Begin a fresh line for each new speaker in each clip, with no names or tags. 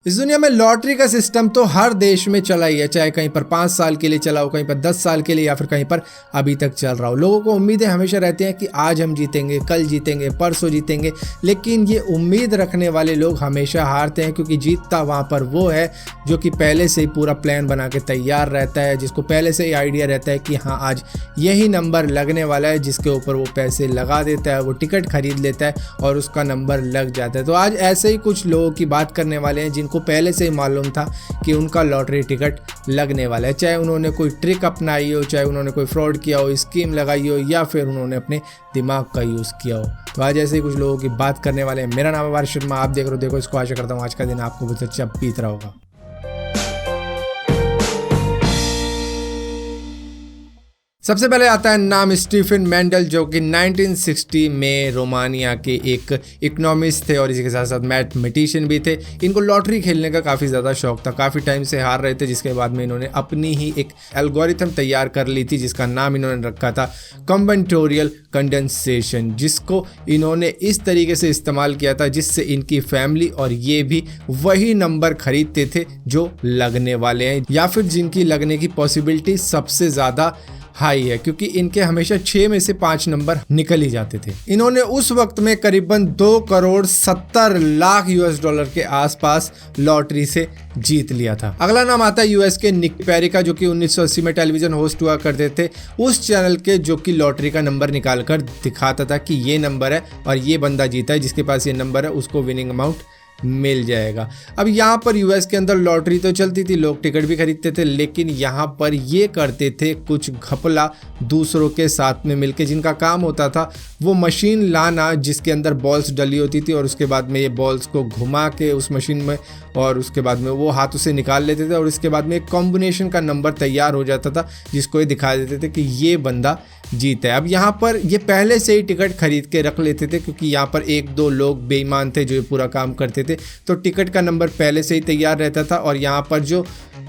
इस दुनिया में लॉटरी का सिस्टम तो हर देश में चला ही है, चाहे कहीं पर 5 साल के लिए चला हो, कहीं पर 10 साल के लिए, या फिर कहीं पर अभी तक चल रहा हो। लोगों को उम्मीदें हमेशा रहती हैं कि आज हम जीतेंगे, कल जीतेंगे, परसों जीतेंगे, लेकिन ये उम्मीद रखने वाले लोग हमेशा हारते हैं, क्योंकि जीतता वहाँ पर वो है जो कि पहले से ही पूरा प्लान बना के तैयार रहता है, जिसको पहले से ही आइडिया रहता है कि हाँ आज यही नंबर लगने वाला है, जिसके ऊपर वो पैसे लगा देता है, वो टिकट खरीद लेता है और उसका नंबर लग जाता है। तो आज ऐसे ही कुछ लोगों की बात करने वाले हैं जिनको पहले से ही मालूम था कि उनका लॉटरी टिकट लगने वाला है, चाहे उन्होंने कोई ट्रिक अपनाई हो, चाहे उन्होंने कोई फ्रॉड किया हो, स्कीम लगाई हो, या फिर उन्होंने अपने दिमाग का यूज़ किया हो। तो आज ऐसे ही कुछ लोगों की बात करने वाले हैं। मेरा नाम है वारिस शर्मा, आप देख रहे हो देखो इसको। आशा करता हूँ आज का दिन आपको बहुत अच्छा बीत रहा होगा। सबसे पहले आता है नाम स्टीफन मेंडल, जो कि 1960 में रोमानिया के एक इकोनॉमिस्ट थे और इसी के साथ साथ मैथमेटिशियन भी थे। इनको लॉटरी खेलने का काफ़ी ज़्यादा शौक था, काफ़ी टाइम से हार रहे थे, जिसके बाद में इन्होंने अपनी ही एक एल्गोरिथम तैयार कर ली थी, जिसका नाम इन्होंने रखा था कॉम्बिनेटोरियल कंडेंसेशन, जिसको इन्होंने इस तरीके से इस्तेमाल किया था जिससे इनकी फैमिली और ये भी वही नंबर खरीदते थे जो लगने वाले हैं, या फिर जिनकी लगने की पॉसिबिलिटी सबसे ज़्यादा हाई है, क्योंकि इनके हमेशा 6 में से 5 नंबर निकल ही जाते थे। इन्होंने उस वक्त में करीबन 2 करोड़ 70 लाख US डॉलर के आसपास लॉटरी से जीत लिया था। अगला नाम आता है US के निक पेरी का, जो कि 1980 में टेलीविजन होस्ट हुआ करते थे उस चैनल के, जो कि लॉटरी का नंबर निकाल कर दिखाता था कि ये नंबर है और ये बंदा जीता है, जिसके पास ये नंबर है उसको विनिंग अमाउंट मिल जाएगा। अब यहाँ पर US के अंदर लॉटरी तो चलती थी, लोग टिकट भी खरीदते थे, लेकिन यहाँ पर ये करते थे कुछ घपला दूसरों के साथ में मिलके, जिनका काम होता था वो मशीन लाना जिसके अंदर बॉल्स डली होती थी, और उसके बाद में ये बॉल्स को घुमा के उस मशीन में, और उसके बाद में वो हाथों से निकाल लेते थे, और इसके बाद में एक कॉम्बिनेशन का नंबर तैयार हो जाता था जिसको ये दिखा देते थे कि ये बंदा जीता है। अब यहाँ पर ये पहले से ही टिकट खरीद के रख लेते थे, क्योंकि यहाँ पर 1-2 लोग बेईमान थे जो ये पूरा काम करते थे, तो टिकट का नंबर पहले से ही तैयार रहता था। और यहाँ पर जो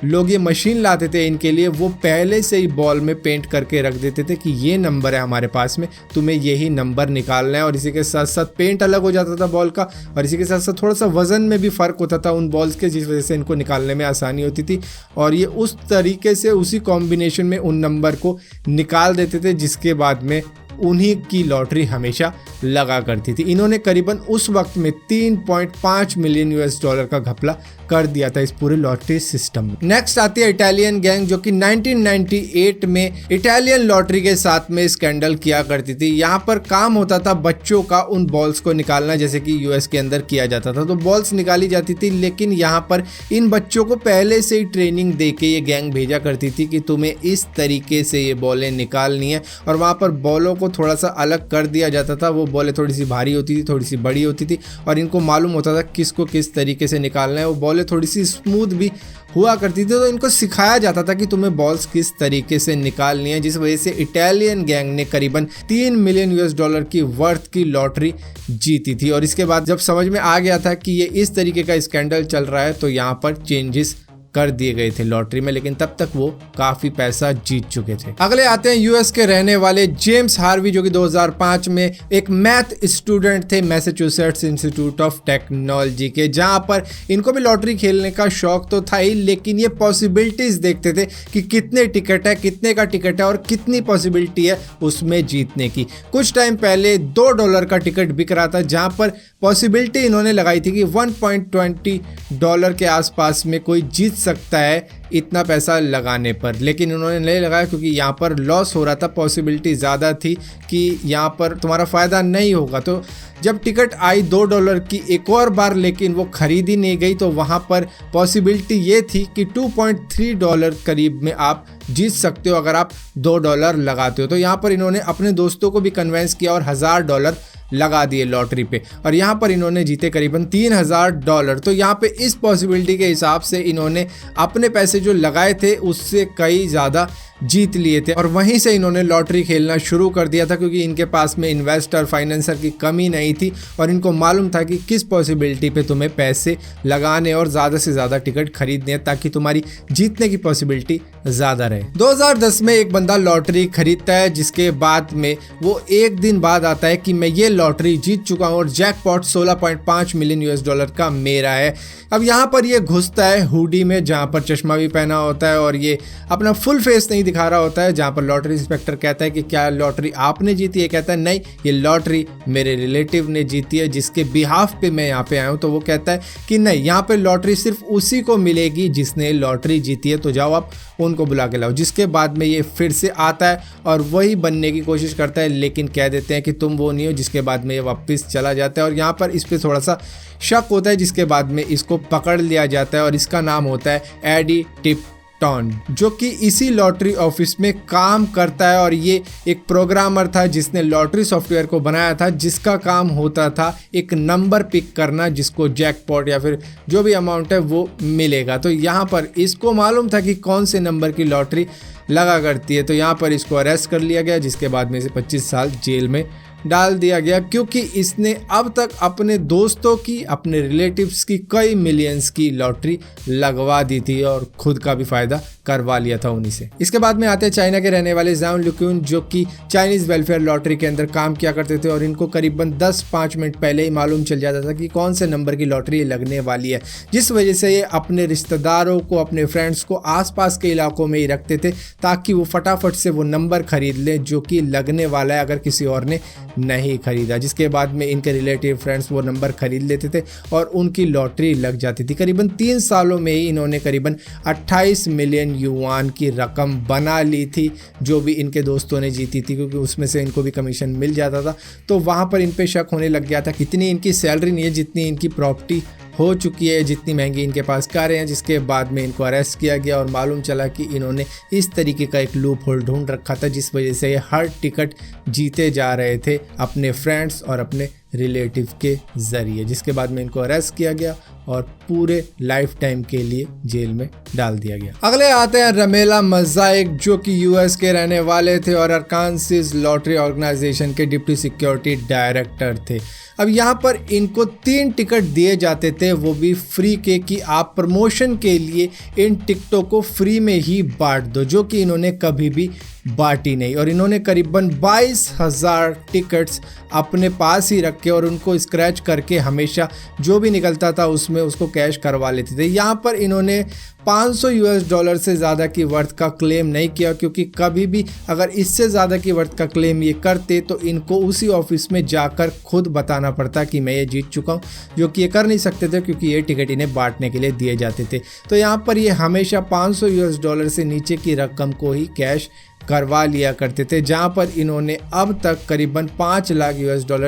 लोग ये मशीन लाते थे इनके लिए, वो पहले से ही बॉल में पेंट करके रख देते थे कि ये नंबर है हमारे पास में, तुम्हें यही नंबर निकालना है। और इसी के साथ साथ पेंट अलग हो जाता था बॉल का, और इसी के साथ साथ थोड़ा सा वजन में भी फ़र्क होता था उन बॉल्स के, जिस वजह से इनको निकालने में आसानी होती थी। और ये उस तरीके से उसी कॉम्बिनेशन में उन नंबर को निकाल देते थे, जिसके बाद में उन्हीं की लॉटरी हमेशा लगा करती थी। इन्होंने करीबन उस वक्त में 3.5 मिलियन US डॉलर का घपला कर दिया था इस पूरे लॉटरी सिस्टम में। नेक्स्ट आती है इटालियन गैंग, जो कि 1998 में इटालियन लॉटरी के साथ में स्कैंडल किया करती थी। यहाँ पर काम होता था बच्चों का उन बॉल्स को निकालना, जैसे कि US के अंदर किया जाता था, तो बॉल्स निकाली जाती थी, लेकिन यहाँ पर इन बच्चों को पहले से ही ट्रेनिंग दे के ये गैंग भेजा करती थी कि तुम्हें इस तरीके से ये बॉलें निकालनी है। और वहाँ पर बॉलों को थोड़ा सा अलग कर दिया जाता था, वो बॉलें थोड़ी सी भारी होती थी, थोड़ी सी बड़ी होती थी, और इनको मालूम होता था किसको किस तरीके से निकालना है। वो बॉलें थोड़ी सी स्मूथ भी हुआ करती थी, तो इनको सिखाया जाता था कि तुम्हें बॉल्स किस तरीके से निकालनी है, जिस वजह से इटालियन गैंग ने करीबन 3 मिलियन US डॉलर की वर्थ की लॉटरी जीती थी। और इसके बाद जब समझ में आ गया था कि ये इस तरीके का स्कैंडल चल रहा है, तो यहाँ पर चेंजेस कर दिए गए थे लॉटरी में, लेकिन तब तक वो काफी पैसा जीत चुके थे। अगले आते हैं US के रहने वाले जेम्स हार्वी, जो कि 2005 में एक मैथ स्टूडेंट थे मैसेच्यूसेट्स इंस्टीट्यूट ऑफ टेक्नोलॉजी के, जहां पर इनको भी लॉटरी खेलने का शौक तो था ही, लेकिन ये पॉसिबिलिटीज देखते थे कि कितने टिकट है, कितने का टिकट है और कितनी पॉसिबिलिटी है उसमें जीतने की। कुछ टाइम पहले $2 का टिकट बिक रहा था, जहां पर पॉसिबिलिटी इन्होंने लगाई थी कि $1.20 के आसपास में कोई जीत सकता है इतना पैसा लगाने पर, लेकिन उन्होंने नहीं लगाया क्योंकि यहाँ पर लॉस हो रहा था। पॉसिबिलिटी ज़्यादा थी कि यहाँ पर तुम्हारा फ़ायदा नहीं होगा। तो जब टिकट आई $2 की एक और बार, लेकिन वो खरीदी नहीं गई, तो वहाँ पर पॉसिबिलिटी ये थी कि $2.3 करीब में आप जीत सकते हो अगर आप $2 लगाते हो। तो यहाँ पर इन्होंने अपने दोस्तों को भी कन्वेंस किया और $1000 लगा दिए लॉटरी पे, और यहाँ पर इन्होंने जीते करीबन $3000। तो यहाँ पे इस पॉसिबिलिटी के हिसाब से इन्होंने अपने पैसे जो लगाए थे उससे कई ज़्यादा जीत लिए थे और वहीं से इन्होंने लॉटरी खेलना शुरू कर दिया था, क्योंकि इनके पास में इन्वेस्टर फाइनेंसर की कमी नहीं थी और इनको मालूम था कि किस पॉसिबिलिटी पे तुम्हें पैसे लगाने और ज़्यादा से ज़्यादा टिकट खरीदने हैं ताकि तुम्हारी जीतने की पॉसिबिलिटी ज़्यादा रहे। 2010 में एक बंदा लॉटरी खरीदता है, जिसके बाद में वो एक दिन बाद आता है कि मैं ये लॉटरी जीत चुका हूँ और जैकपॉट 16.5 मिलियन US$ का मेरा है। अब यहाँ पर ये घुसता है हुडी में, जहाँ पर चश्मा भी पहना होता है और ये अपना फुल फेस नहीं दिखा रहा होता है, जहाँ पर लॉटरी इंस्पेक्टर कहता है कि क्या लॉटरी आपने जीती है? कहता है नहीं, ये लॉटरी मेरे रिलेटिव ने जीती है जिसके बिहाफ पे मैं यहाँ पे आया हूँ। तो वो कहता है कि नहीं, यहाँ पे लॉटरी सिर्फ उसी को मिलेगी जिसने लॉटरी जीती है, तो जाओ आप उनको बुला के लाओ। जिसके बाद में ये फिर से आता है और वही बनने की कोशिश करता है, लेकिन कह देते हैं कि तुम वो नहीं हो। जिसके बाद में ये वापस चला जाता है और यहाँ पर इस पर थोड़ा सा शक होता है, जिसके बाद में इसको पकड़ लिया जाता है और इसका नाम होता है एडी टिप्टन, जो कि इसी लॉटरी ऑफिस में काम करता है और ये एक प्रोग्रामर था जिसने लॉटरी सॉफ्टवेयर को बनाया था, जिसका काम होता था एक नंबर पिक करना जिसको जैकपॉट या फिर जो भी अमाउंट है वो मिलेगा। तो यहाँ पर इसको मालूम था कि कौन से नंबर की लॉटरी लगा करती है, तो यहाँ पर इसको अरेस्ट कर लिया गया, जिसके बाद में इसे 25 साल जेल में डाल दिया गया, क्योंकि इसने अब तक अपने दोस्तों की, अपने रिलेटिव्स की कई मिलियंस की लॉटरी लगवा दी थी और खुद का भी फायदा करवा लिया था उन्हीं से। इसके बाद में आते हैं चाइना के रहने वाले ज़ाओ लुक्यून, जो कि चाइनीज वेलफेयर लॉटरी के अंदर काम किया करते थे और इनको करीबन 10-5 मिनट पहले ही मालूम चल जाता था कि कौन से नंबर की लॉटरी लगने वाली है, जिस वजह से ये अपने रिश्तेदारों को, अपने फ्रेंड्स को आसपास के इलाकों में ही रखते थे ताकि वो फटाफट से वो नंबर खरीद लें जो कि लगने वाला है अगर किसी और ने नहीं खरीदा। जिसके बाद में इनके रिलेटिव फ्रेंड्स वो नंबर खरीद लेते थे और उनकी लॉटरी लग जाती थी। करीबन 3 सालों में ही इन्होंने करीबन 28 मिलियन युआन की रकम बना ली थी, जो भी इनके दोस्तों ने जीती थी, क्योंकि उसमें से इनको भी कमीशन मिल जाता था। तो वहाँ पर इन पे शक होने लग गया था कि इतनी इनकी सैलरी नहीं है जितनी इनकी प्रॉपर्टी हो चुकी है, जितनी महंगी इनके पास कारें हैं। जिसके बाद में इनको अरेस्ट किया गया और मालूम चला कि इन्होंने इस तरीके का एक लूप होल ढूंढ रखा था, जिस वजह से ये हर टिकट जीते जा रहे थे अपने फ्रेंड्स और अपने रिलेटिव के ज़रिए। जिसके बाद में इनको अरेस्ट किया गया और पूरे लाइफ टाइम के लिए जेल में डाल दिया गया। अगले आते हैं रमेला मज़ाइक, जो कि यूएस के रहने वाले थे और अरकानसास लॉटरी ऑर्गेनाइजेशन के डिप्टी सिक्योरिटी डायरेक्टर थे। अब यहाँ पर इनको 3 टिकट दिए जाते थे, वो भी फ्री के, कि आप प्रमोशन के लिए इन टिकटों को फ्री में ही बांट दो, जो कि इन्होंने कभी भी बांटी नहीं। और इन्होंने करीबन 22,000 टिकट्स अपने पास ही रखे और उनको स्क्रैच करके हमेशा जो भी निकलता था उसमें उसको कैश करवा लेते थे। यहाँ पर इन्होंने $500 से ज़्यादा की वर्थ का क्लेम नहीं किया, क्योंकि कभी भी अगर इससे ज़्यादा की वर्थ का क्लेम ये करते तो इनको उसी ऑफिस में जाकर खुद बताना पड़ता कि मैं ये जीत चुका हूँ, जो कि ये कर नहीं सकते थे क्योंकि ये टिकट इन्हें बांटने के लिए दिए जाते थे। तो यहाँ पर ये हमेशा $500 से नीचे की रकम को ही कैश करवा लिया करते थे, जहाँ पर इन्होंने अब तक करीबन $5 लाख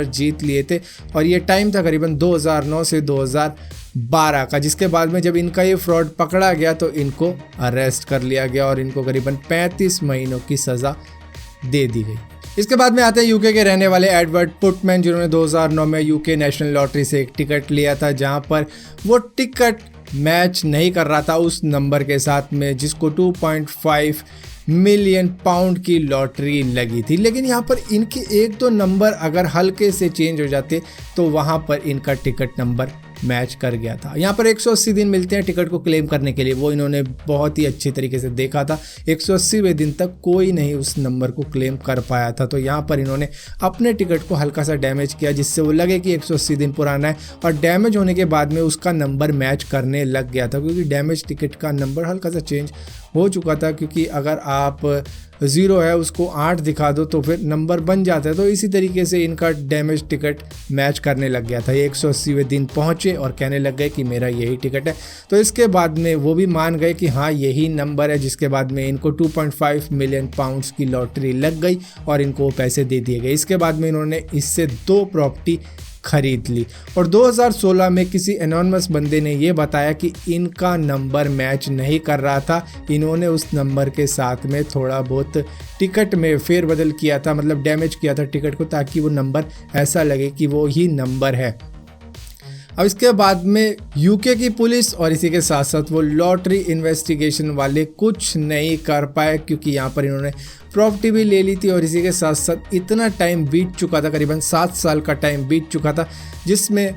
जीत लिए थे। और ये टाइम था करीबन 2009 से 2012 का, जिसके बाद में जब इनका ये फ्रॉड पकड़ा गया तो इनको अरेस्ट कर लिया गया और इनको करीबन 35 महीनों की सज़ा दे दी गई। इसके बाद में आते हैं यूके के रहने वाले एडवर्ड पुटमैन, जिन्होंने 2009 में यूके नेशनल लॉटरी से एक टिकट लिया था, जहाँ पर वो टिकट मैच नहीं कर रहा था उस नंबर के साथ में जिसको 2.5 मिलियन पाउंड की लॉटरी लगी थी। लेकिन यहाँ पर इनके 1-2 नंबर अगर हल्के से चेंज हो जाते तो वहाँ पर इनका टिकट नंबर मैच कर गया था। यहाँ पर 180 दिन मिलते हैं टिकट को क्लेम करने के लिए, वो इन्होंने बहुत ही अच्छी तरीके से देखा था। 180वें दिन तक कोई नहीं उस नंबर को क्लेम कर पाया था। तो यहाँ पर इन्होंने अपने टिकट को हल्का सा डैमेज किया जिससे वो लगे कि 180 दिन पुराना है, और डैमेज होने के बाद में उसका नंबर मैच करने लग गया था, क्योंकि डैमेज टिकट का नंबर हल्का सा चेंज हो चुका था। क्योंकि अगर आप 0 है उसको 8 दिखा दो तो फिर नंबर बन जाता है। तो इसी तरीके से इनका डैमेज टिकट मैच करने लग गया था। 180वें दिन पहुंचे और कहने लग गए कि मेरा यही टिकट है। तो इसके बाद में वो भी मान गए कि हाँ यही नंबर है, जिसके बाद में इनको 2.5 मिलियन पाउंड्स की लॉटरी लग गई और इनको वो पैसे दे दिए गए। इसके बाद में इन्होंने इससे 2 प्रॉपर्टी खरीद ली। और 2016 में किसी एनोनिमस बंदे ने ये बताया कि इनका नंबर मैच नहीं कर रहा था, इन्होंने उस नंबर के साथ में थोड़ा बहुत टिकट में फेरबदल किया था, मतलब डैमेज किया था टिकट को, ताकि वो नंबर ऐसा लगे कि वो ही नंबर है। अब इसके बाद में यूके की पुलिस और इसी के साथ साथ वो लॉटरी इन्वेस्टिगेशन वाले कुछ नहीं कर पाए, क्योंकि यहाँ पर इन्होंने प्रॉपर्टी भी ले ली थी और इसी के साथ साथ इतना टाइम बीत चुका था, करीबन 7 साल का टाइम बीत चुका था, जिसमें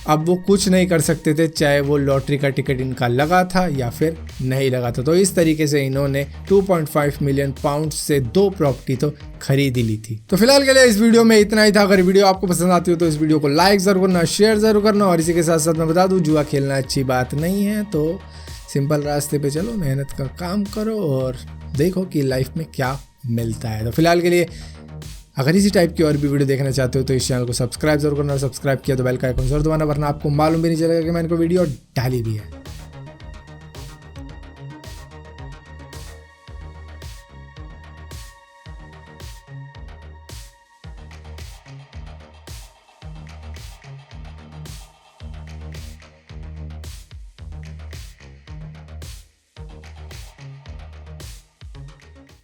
अब वो कुछ नहीं कर सकते थे, चाहे वो लॉटरी का टिकट इनका लगा था या फिर नहीं लगा था। तो इस तरीके से इन्होंने 2.5 मिलियन पाउंड से 2 प्रॉपर्टी तो खरीद ली थी। तो फिलहाल के लिए इस वीडियो में इतना ही था। अगर वीडियो आपको पसंद आती हो तो इस वीडियो को लाइक जरूर करना, शेयर जरूर करना, और इसी के साथ साथ मैं बता दूं, जुआ खेलना अच्छी बात नहीं है। तो सिंपल रास्ते पे चलो, मेहनत का काम करो और देखो कि लाइफ में क्या मिलता है। तो फिलहाल के लिए अगर इसी टाइप की और भी वीडियो देखना चाहते हो तो इस चैनल को सब्सक्राइब जरूर करना, और सब्सक्राइब किया तो बेल का आइकन जरूर दबाना, वरना आपको मालूम भी नहीं चलेगा कि मैंने कोई वीडियो डाली भी है।